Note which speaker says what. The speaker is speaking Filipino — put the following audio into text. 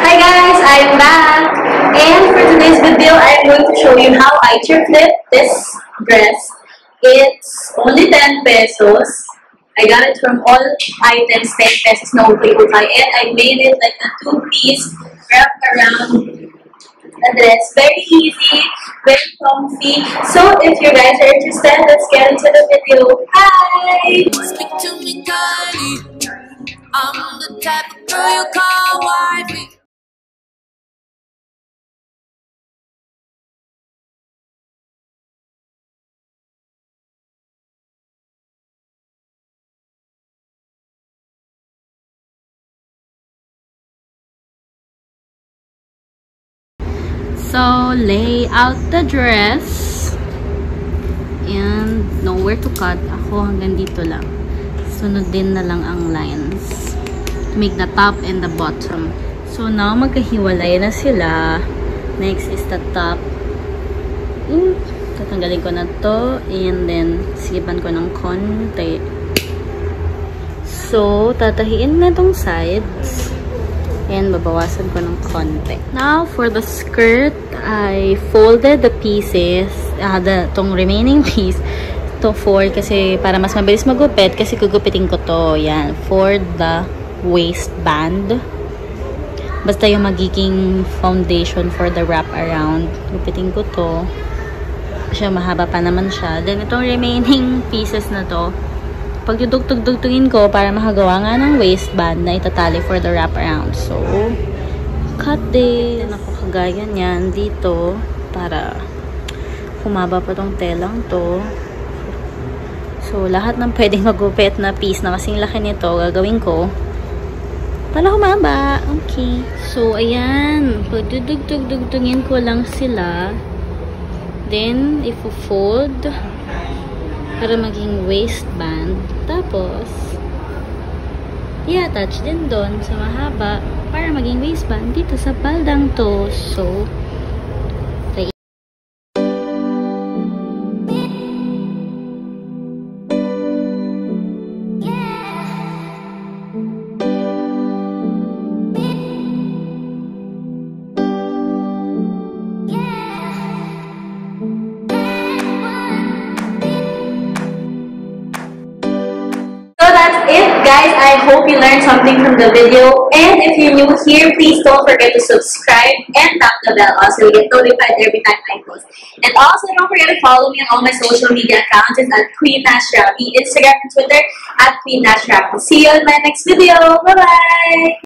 Speaker 1: Hi guys, I'm back, and for today's video, I'm going to show you how I thrifted this dress. It's only 10 pesos. I got it from all items, 10 pesos, no pay-utay, and I made it like a two-piece wrapped around the dress. Very easy, very comfy. So if you guys are interested, let's get into the video. Hi!
Speaker 2: Speak to me kindly. I'm the type of girl you call wifey.
Speaker 3: So, lay out the dress and nowhere to cut. Ako hanggang dito lang. Sunod din na lang ang lines to make the top and the bottom. So, now magkahiwalay na sila. Next is the top. Tatanggalin ko na to and then sigipan ko ng konti. So, tatahiin na tong sides. And babawasan ko ng konti. Now, for the skirt, I folded the pieces, tong remaining piece, to 4 kasi para mas mabilis magupit kasi gugupitin ko to. Yan, for the waistband. Basta yung magiging foundation for the wrap around. Gupitin ko to. Kasi mahaba pa naman siya. Then, itong remaining pieces na to, pag dudugtug-dugtugin ko para makagawa nga ng waistband na itatali for the wraparound. So, cut this. Then ako kagaya niyan dito para humaba pa tong telang to. So, lahat ng pwedeng magupit na piece na kasing laki nito, gagawin ko para humaba. Okay. So, ayan. Pag dudugtug-dugtugin ko lang sila. Then, ifo-fold para maging waistband. Tapos, i-attach din doon sa mahaba para maging waistband dito sa baldang to. So,
Speaker 1: guys, I hope you learned something from the video, and if you're new here, please don't forget to subscribe and tap the bell also you get notified every time I post. And also don't forget to follow me on all my social media accounts. It's at Queen Nash Rapi, Instagram and Twitter at Queen Nash Rapi. See you in my next video. Bye bye.